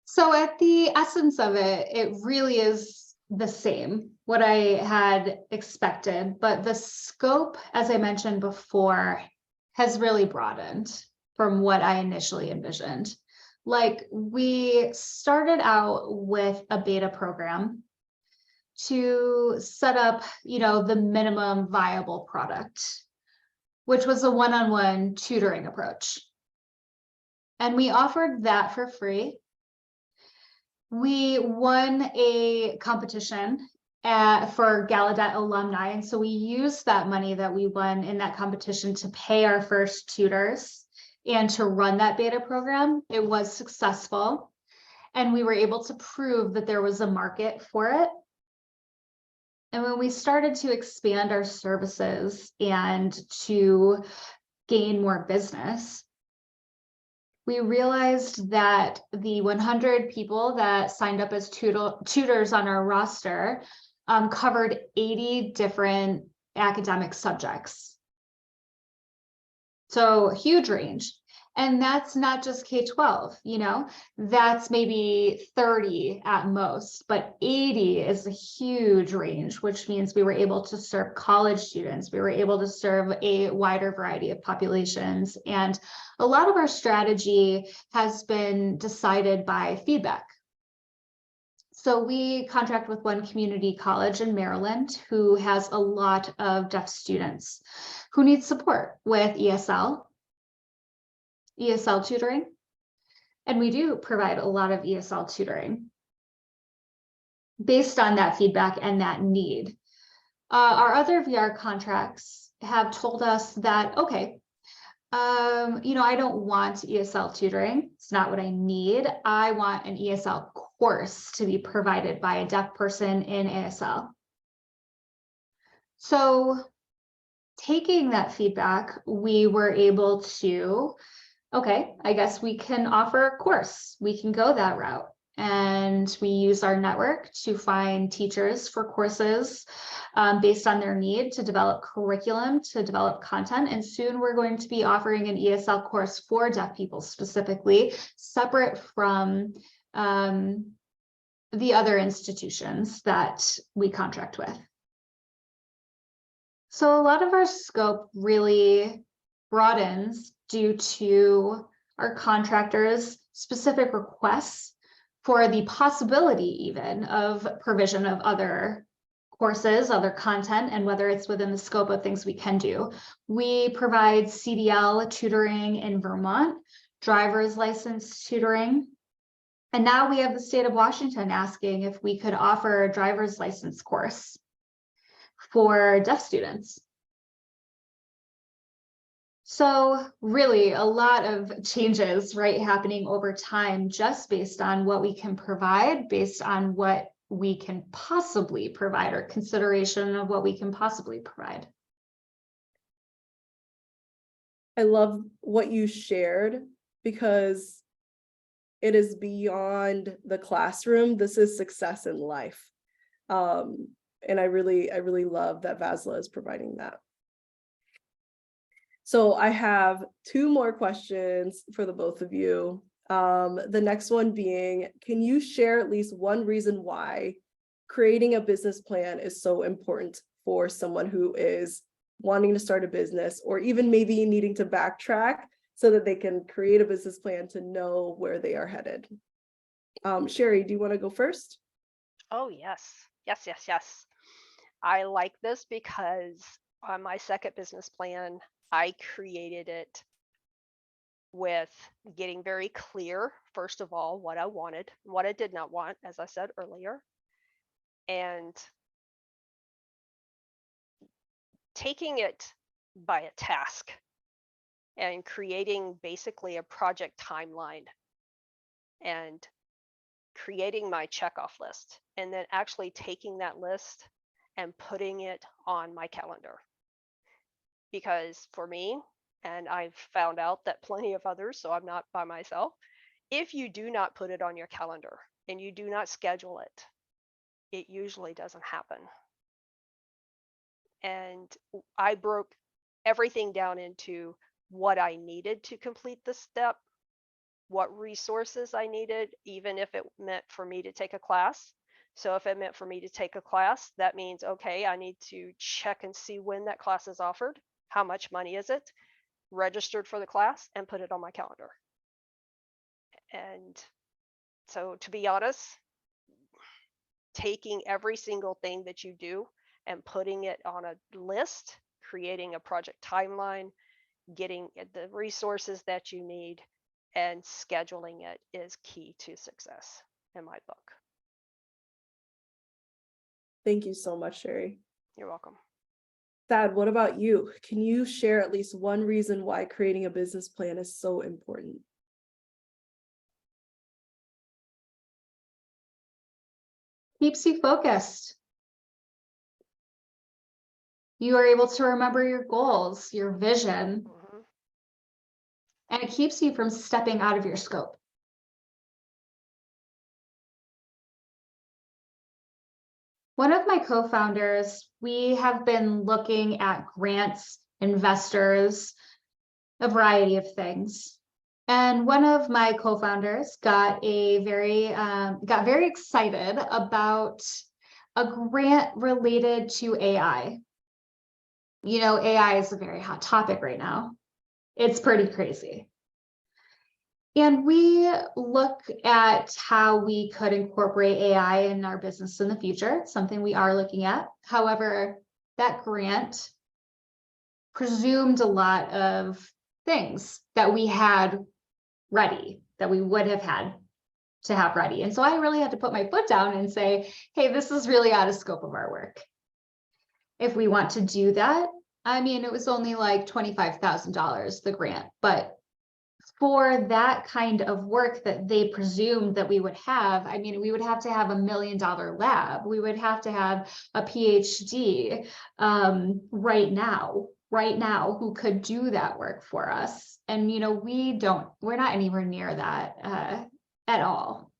So at the essence of it, it really is the same, what I had expected, but the scope, as I mentioned before, has really broadened from what I initially envisioned. Like, we started out with a beta program to set up, the minimum viable product, which was a one-on-one tutoring approach. And we offered that for free. We won a competition for Gallaudet alumni. And so we used that money that we won in that competition to pay our first tutors and to run that beta program. It was successful. And we were able to prove that there was a market for it. And when we started to expand our services and to gain more business, we realized that the 100 people that signed up as tutors on our roster covered 80 different academic subjects. So huge range. And that's not just K-12, you know, that's maybe 30 at most, but 80 is a huge range, which means we were able to serve college students. We were able to serve a wider variety of populations. And a lot of our strategy has been decided by feedback. So we contract with one community college in Maryland who has a lot of deaf students who need support with ESL tutoring, and we do provide a lot of ESL tutoring based on that feedback and that need. Our other VR contracts have told us that, okay, you know, I don't want ESL tutoring. It's not what I need. I want an ESL course to be provided by a deaf person in ASL. So taking that feedback, we were able to, okay, I guess we can offer a course. We can go that route. And we use our network to find teachers for courses based on their need to develop curriculum, to develop content. And soon we're going to be offering an ESL course for deaf people specifically, separate from the other institutions that we contract with. So a lot of our scope really broadens due to our contractors' specific requests for the possibility even of provision of other courses, other content, and whether it's within the scope of things we can do. We provide CDL tutoring in Vermont, driver's license tutoring. And now we have the state of Washington asking if we could offer a driver's license course for deaf students. So really a lot of changes, right, happening over time just based on what we can provide, based on what we can possibly provide, or consideration of what we can possibly provide. I love what you shared because it is beyond the classroom. This is success in life. And I really love that VASLA is providing that. So I have two more questions for the both of you. The next one being, can you share at least one reason why creating a business plan is so important for someone who is wanting to start a business, or even maybe needing to backtrack so that they can create a business plan to know where they are headed? Sherry, do you want to go first? Oh, yes. Yes. I like this because on my second business plan, I created it with getting very clear, first of all, what I wanted, what I did not want, as I said earlier, and taking it by a task and creating basically a project timeline and creating my checkoff list, and then actually taking that list and putting it on my calendar. Because for me, and I've found out that plenty of others, so I'm not by myself, if you do not put it on your calendar and you do not schedule it, it usually doesn't happen. And I broke everything down into what I needed to complete the step, what resources I needed, even if it meant for me to take a class. So if it meant for me to take a class, that means, okay, I need to check and see when that class is offered, how much money is it, registered for the class, and put it on my calendar. And so to be honest, taking every single thing that you do and putting it on a list, creating a project timeline, getting the resources that you need, and scheduling it is key to success in my book. Thank you so much, Sherry. You're welcome. Thad, what about you? Can you share at least one reason why creating a business plan is so important? Keeps you focused. You are able to remember your goals, your vision, Mhm. and it keeps you from stepping out of your scope. One of my co-founders, we have been looking at grants, investors, a variety of things. And one of my co-founders got very excited about a grant related to AI. You know, AI is a very hot topic right now. It's pretty crazy. And we look at how we could incorporate AI in our business in the future, something we are looking at. However, that grant presumed a lot of things that we had ready, that we would have had to have ready. And so I really had to put my foot down and say, hey, this is really out of scope of our work. If we want to do that, I mean, it was only like $25,000, the grant, but for that kind of work that they presumed that we would have, I mean, we would have to have $1 million lab. We would have to have a PhD right now who could do that work for us. And, you know, we're not anywhere near that at all.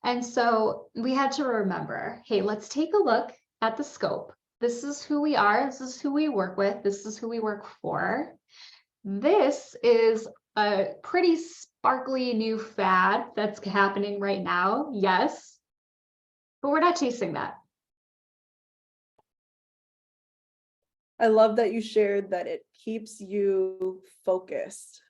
And so we had to remember, hey, let's take a look at the scope. This is who we are. This is who we work with. This is who we work for. This is a pretty sparkly new fad that's happening right now. Yes, but we're not chasing that. I love that you shared that it keeps you focused.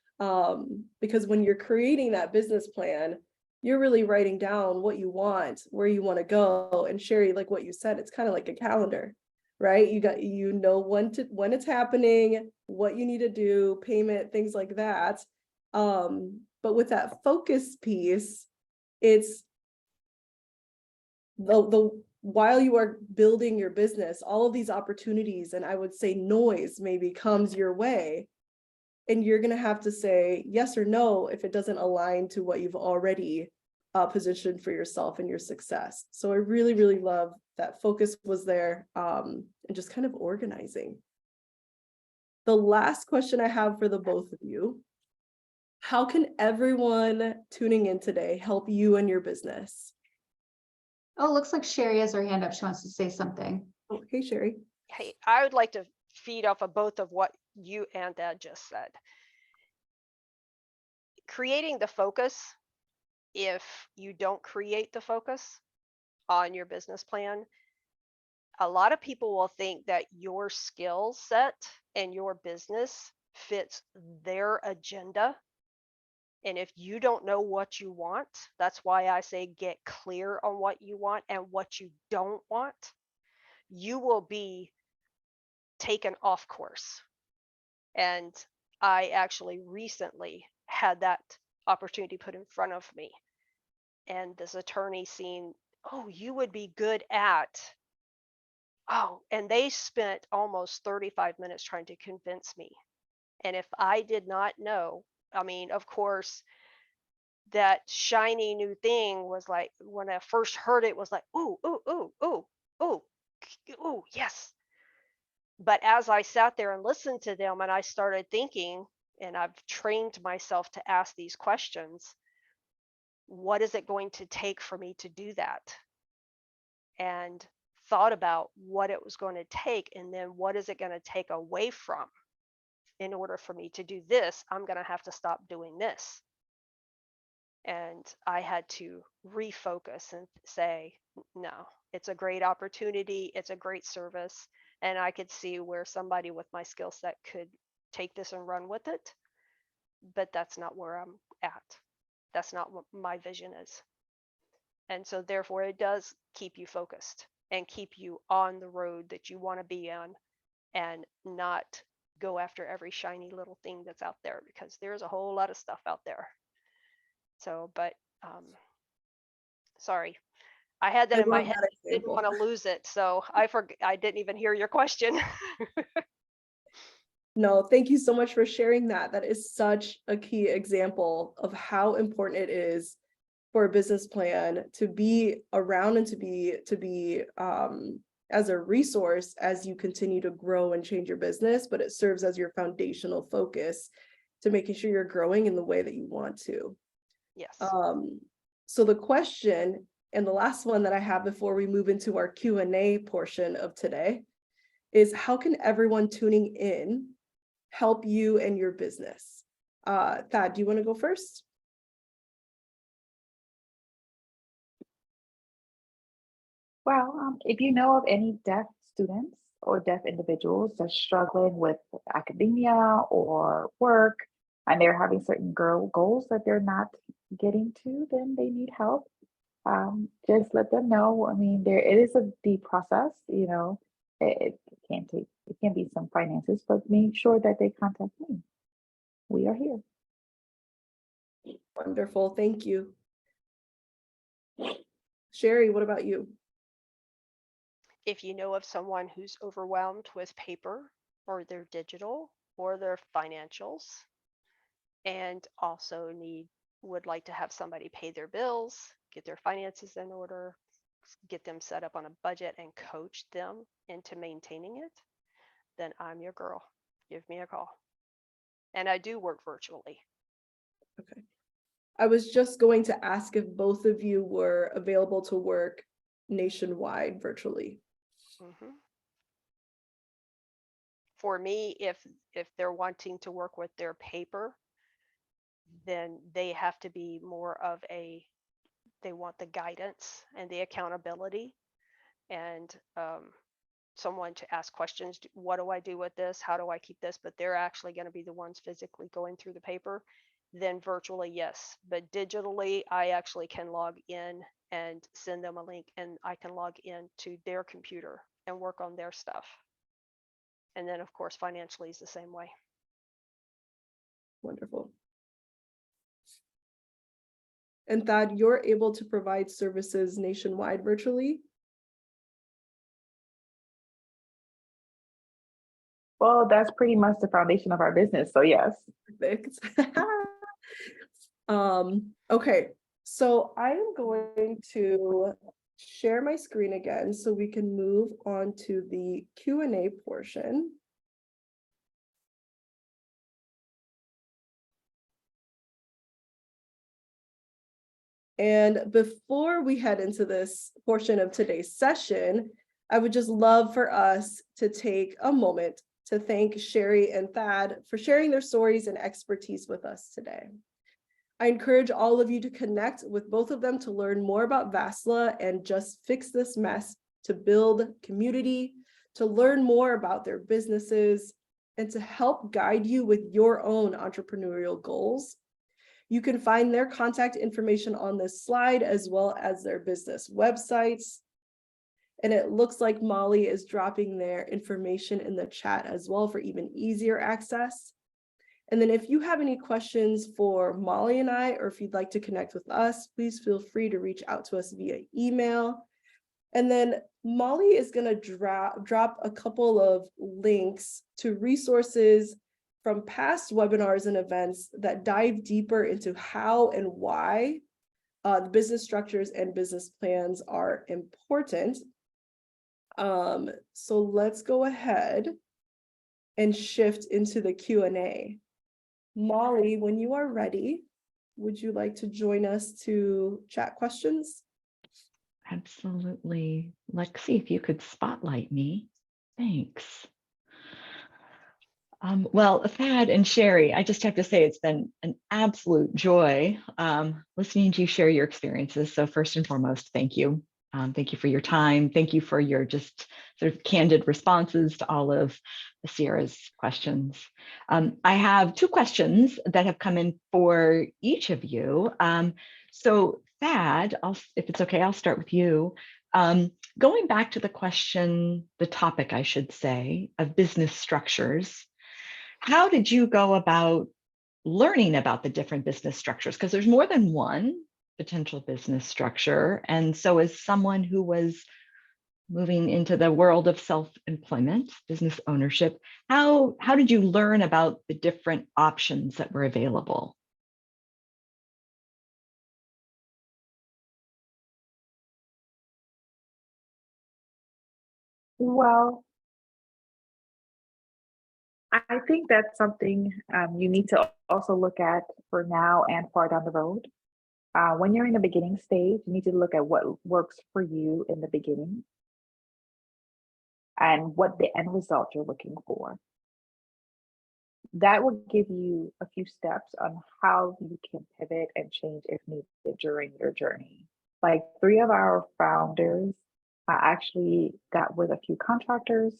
Because when you're creating that business plan, you're really writing down what you want, where you want to go. And Sherry, like what you said, it's kind of like a calendar, right? You know when it's happening, what you need to do, payment, things like that. But with that focus piece, it's the while you are building your business, all of these opportunities, and I would say noise maybe comes your way. And you're going to have to say yes or no if it doesn't align to what you've already positioned for yourself and your success. So I really, really love that focus was there, and just kind of organizing. The last question I have for the both of you: how can everyone tuning in today help you and your business? Oh, looks like Sherry has her hand up. She wants to say something. Oh, hey, Sherry. Hey, I would like to feed off of both of what you and Dad just said. Creating the focus, if you don't create the focus on your business plan, a lot of people will think that your skill set and your business fits their agenda. And if you don't know what you want, that's why I say get clear on what you want and what you don't want. You will be taken off course. And I actually recently had that opportunity put in front of me. And this attorney seen, oh, you would be good at, oh, and they spent almost 35 minutes trying to convince me. And if I did not know, I mean, of course, that shiny new thing was like, when I first heard it, was like, ooh, ooh, ooh, ooh, ooh, ooh, yes. But as I sat there and listened to them and I started thinking, and I've trained myself to ask these questions, what is it going to take for me to do that? And thought about what it was going to take, and then what is it going to take away from in order for me to do this. I'm going to have to stop doing this. And I had to refocus and say, no, it's a great opportunity. It's a great service. And I could see where somebody with my skill set could take this and run with it. But that's not where I'm at. That's not what my vision is. And so therefore it does keep you focused and keep you on the road that you want to be on, and not go after every shiny little thing that's out there, because there's a whole lot of stuff out there. So, but sorry, I had that I in my love head. that Didn't example. want to lose it, so I didn't even hear your question. No, thank you so much for sharing that. That is such a key example of how important it is for a business plan to be around and to be as a resource as you continue to grow and change your business, but it serves as your foundational focus to making sure you're growing in the way that you want to. Yes. So the question, and the last one that I have before we move into our Q&A portion of today, is how can everyone tuning in help you and your business? Thad, do you want to go first? Well, if you know of any deaf students or deaf individuals that's struggling with academia or work, and they're having certain goals that they're not getting to, then they need help. Just let them know. I mean, it is a deep process, you know. It can be some finances, but make sure that they contact me. We are here. Wonderful, thank you. Sherry, what about you? If you know of someone who's overwhelmed with paper or their digital or their financials, and also would like to have somebody pay their bills, get their finances in order, get them set up on a budget and coach them into maintaining it, then I'm your girl. Give me a call. And I do work virtually. Okay. I was just going to ask if both of you were available to work nationwide virtually. Mhm. For me, if they're wanting to work with their paper, then they have to be more of they want the guidance and the accountability and someone to ask questions. What do I do with this? How do I keep this? But they're actually going to be the ones physically going through the paper. Then virtually, yes. But digitally, I actually can log in and send them a link, and I can log in to their computer and work on their stuff. And then, of course, financially is the same way. Wonderful. And Thad, you're able to provide services nationwide virtually? Well, that's pretty much the foundation of our business. So yes. Perfect. Okay, so I am going to share my screen again so we can move on to the Q&A portion. And before we head into this portion of today's session, I would just love for us to take a moment to thank Sherry and Thad for sharing their stories and expertise with us today. I encourage all of you to connect with both of them to learn more about VASLA and Just Fix This Mess, to build community, to learn more about their businesses, and to help guide you with your own entrepreneurial goals. You can find their contact information on this slide, as well as their business websites. And it looks like Molly is dropping their information in the chat as well for even easier access. And then if you have any questions for Molly and I, or if you'd like to connect with us, please feel free to reach out to us via email. And then Molly is going to drop a couple of links to resources from past webinars and events that dive deeper into how and why the business structures and business plans are important. So let's go ahead and shift into the Q&A. Molly, when you are ready, would you like to join us to chat questions? Absolutely. Lexi, if you could spotlight me. Thanks. Well, Thad and Sherry, I just have to say it's been an absolute joy listening to you share your experiences. So first and foremost, thank you. Thank you for your time. Thank you for your just sort of candid responses to all of Sierra's questions. I have two questions that have come in for each of you. So Thad, if it's okay, I'll start with you. Going back to the topic, I should say, of business structures, how did you go about learning about the different business structures? Because there's more than one potential business structure. And so as someone who was moving into the world of self-employment, business ownership, how did you learn about the different options that were available? Well, I think that's something you need to also look at for now and far down the road. When you're in the beginning stage, you need to look at what works for you in the beginning and what the end result you're looking for. That will give you a few steps on how you can pivot and change if needed during your journey. Like 3 of our founders actually got with a few contractors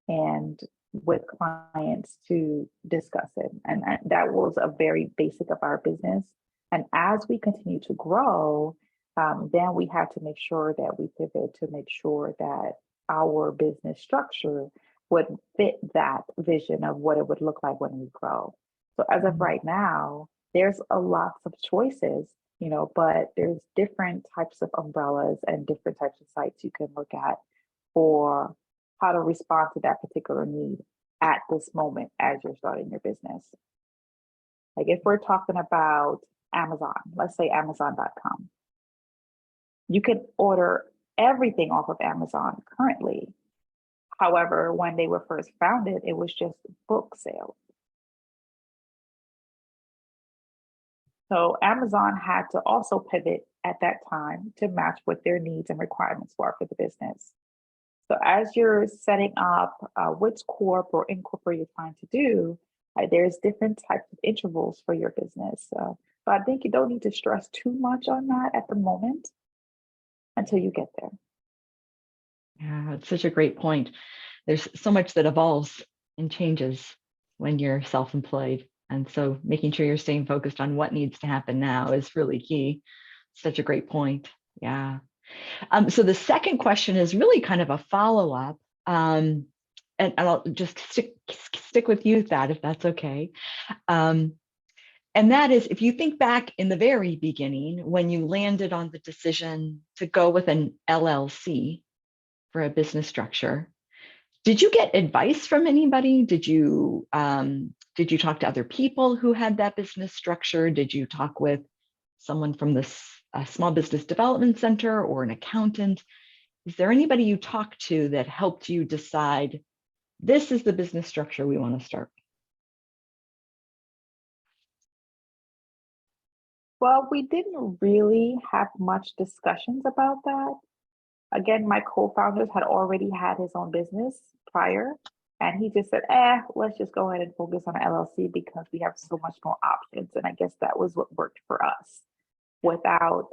and with clients to discuss it. And that was a very basic of our business. And as we continue to grow, then we had to make sure that we pivot to make sure that our business structure would fit that vision of what it would look like when we grow. So as of right now, there's a lots of choices, but there's different types of umbrellas and different types of sites you can look at for how to respond to that particular need at this moment as you're starting your business. Like if we're talking about Amazon, let's say Amazon.com, you can order everything off of Amazon currently. However, when they were first founded, it was just book sales. So Amazon had to also pivot at that time to match what their needs and requirements were for the business. So as you're setting up which corp or incorporate you're trying to do, there's different types of intervals for your business. So I think you don't need to stress too much on that at the moment until you get there. Yeah, it's such a great point. There's so much that evolves and changes when you're self-employed. And so making sure you're staying focused on what needs to happen now is really key. Such a great point. Yeah. So the second question is really kind of a follow-up. And I'll just stick with you, Thad, if that's okay. And that is, if you think back in the very beginning, when you landed on the decision to go with an LLC for a business structure, did you get advice from anybody? Did you talk to other people who had that business structure? Did you talk with someone from this small business development center or an accountant? Is there anybody you talked to that helped you decide this is the business structure we want to start? Well, we didn't really have much discussions about that. Again, my co-founders had already had his own business prior, and he just said, let's just go ahead and focus on an LLC because we have so much more options. And I guess that was what worked for us without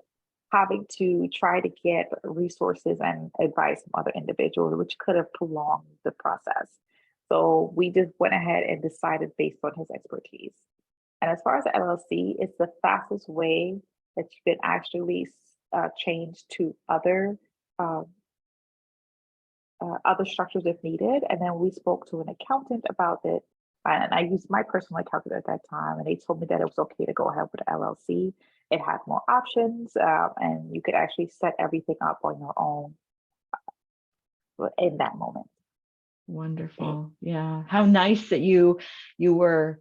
having to try to get resources and advice from other individuals, which could have prolonged the process. So we just went ahead and decided based on his expertise. And as far as the LLC, it's the fastest way that you can actually change to other structures if needed. And then we spoke to an accountant about it. And I used my personal accountant at that time, and they told me that it was okay to go ahead with the LLC. It had more options, and you could actually set everything up on your own in that moment. Wonderful. Yeah. How nice that you were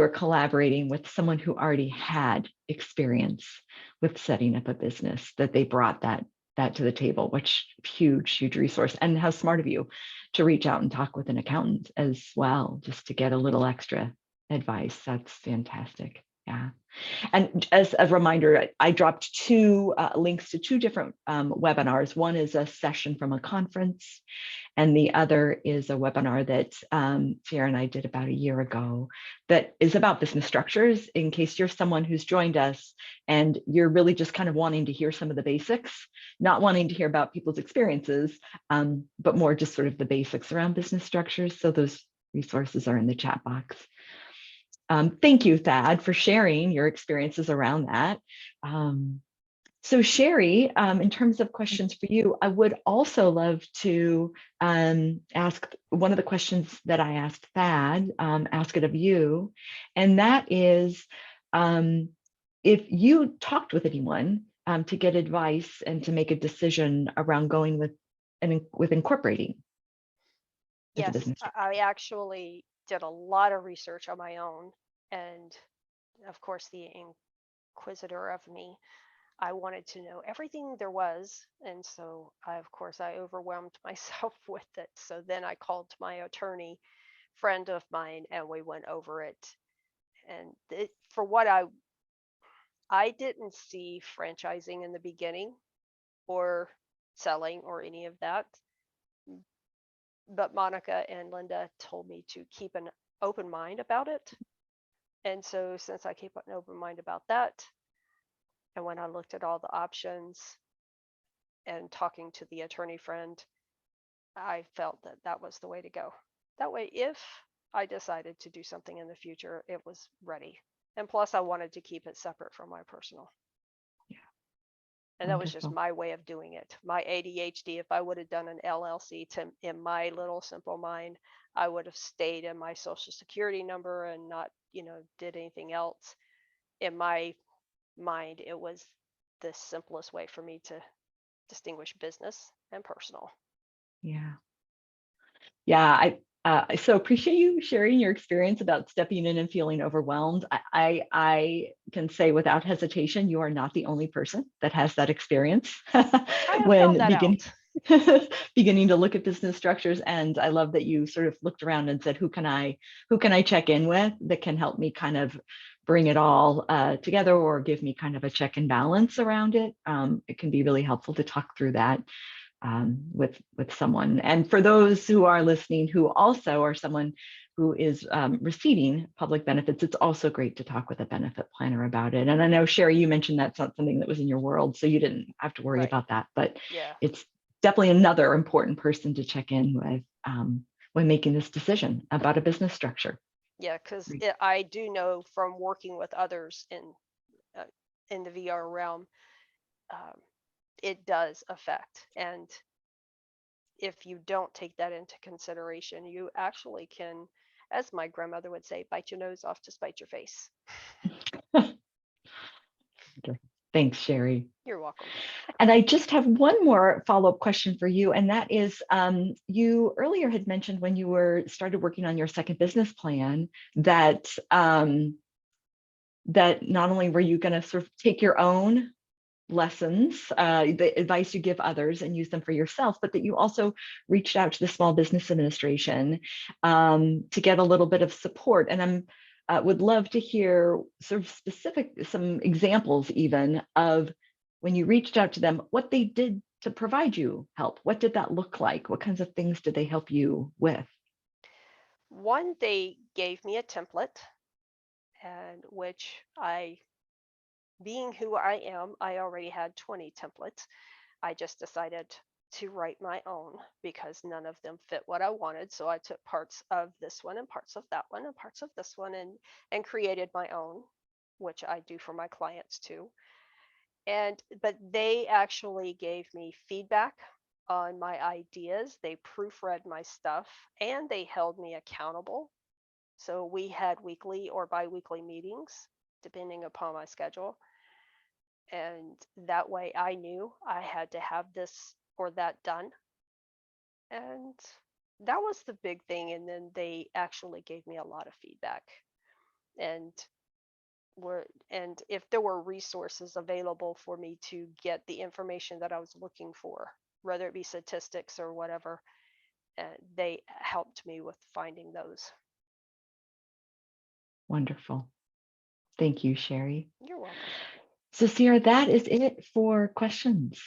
collaborating with someone who already had experience with setting up a business, that they brought that to the table, which huge resource. And how smart of you to reach out and talk with an accountant as well, just to get a little extra advice. That's fantastic. Yeah. And as a reminder, I dropped 2 links to 2 different webinars. One is a session from a conference, and the other is a webinar that Sierra and I did about a year ago that is about business structures, in case you're someone who's joined us and you're really just kind of wanting to hear some of the basics, not wanting to hear about people's experiences, but more just sort of the basics around business structures. So those resources are in the chat box. Thank you, Thad, for sharing your experiences around that. So Sherry, in terms of questions for you, I would also love to ask one of the questions that I asked Thad, ask it of you, and that is, if you talked with anyone to get advice and to make a decision around going with incorporating as a Yes, business. I actually did a lot of research on my own. And of course, the inquisitor of me, I wanted to know everything there was. And so of course, I overwhelmed myself with it. So then I called my attorney friend of mine and we went over it. And for what I didn't see franchising in the beginning or selling or any of that. But Monica and Linda told me to keep an open mind about it. And so since I keep an open mind about that, and when I looked at all the options and talking to the attorney friend, I felt that that was the way to go. That way, if I decided to do something in the future, it was ready. And plus, I wanted to keep it separate from my personal. Yeah. And that was just Wonderful. my way of doing it. My ADHD, if I would have done an LLC in my little simple mind, I would have stayed in my social security number and not, did anything else. In my mind, it was the simplest way for me to distinguish business and personal. Yeah. Yeah, I so appreciate you sharing your experience about stepping in and feeling overwhelmed. I can say without hesitation, you are not the only person that has that experience I have found when that out. beginning to look at business structures. And I love that you sort of looked around and said, who can I check in with that can help me kind of bring it all together or give me kind of a check and balance around it. It can be really helpful to talk through that with someone. And for those who are listening, who also are someone who is receiving public benefits, it's also great to talk with a benefit planner about it. And I know, Sherry, you mentioned that's not something that was in your world, so you didn't have to worry Right. about that, but Yeah. it's definitely another important person to check in with when making this decision about a business structure. Yeah, because Great. I do know from working with others in the VR realm, um, it does affect. And if you don't take that into consideration, you actually can, as my grandmother would say, bite your nose off to spite your face. Thanks, Sherry. You're welcome. And I just have one more follow-up question for you, and that is, you earlier had mentioned when you started working on your second business plan that that not only were you going to sort of take your own lessons, the advice you give others and use them for yourself, but that you also reached out to the Small Business Administration to get a little bit of support. And would love to hear sort of some examples even of when you reached out to them, what they did to provide you help. What did that look like? What kinds of things did they help you with? One, they gave me a template, and which being who I am, I already had 20 templates. I just decided to write my own because none of them fit what I wanted. So I took parts of this one and parts of that one and parts of this one and created my own, which I do for my clients too. But they actually gave me feedback on my ideas. They proofread my stuff and they held me accountable. So we had weekly or bi-weekly meetings depending upon my schedule. And that way I knew I had to have this or that done. And that was the big thing. And then they actually gave me a lot of feedback. And if there were resources available for me to get the information that I was looking for, whether it be statistics or whatever, they helped me with finding those. Wonderful. Thank you, Sherry. You're welcome. So Sierra, that is it for questions.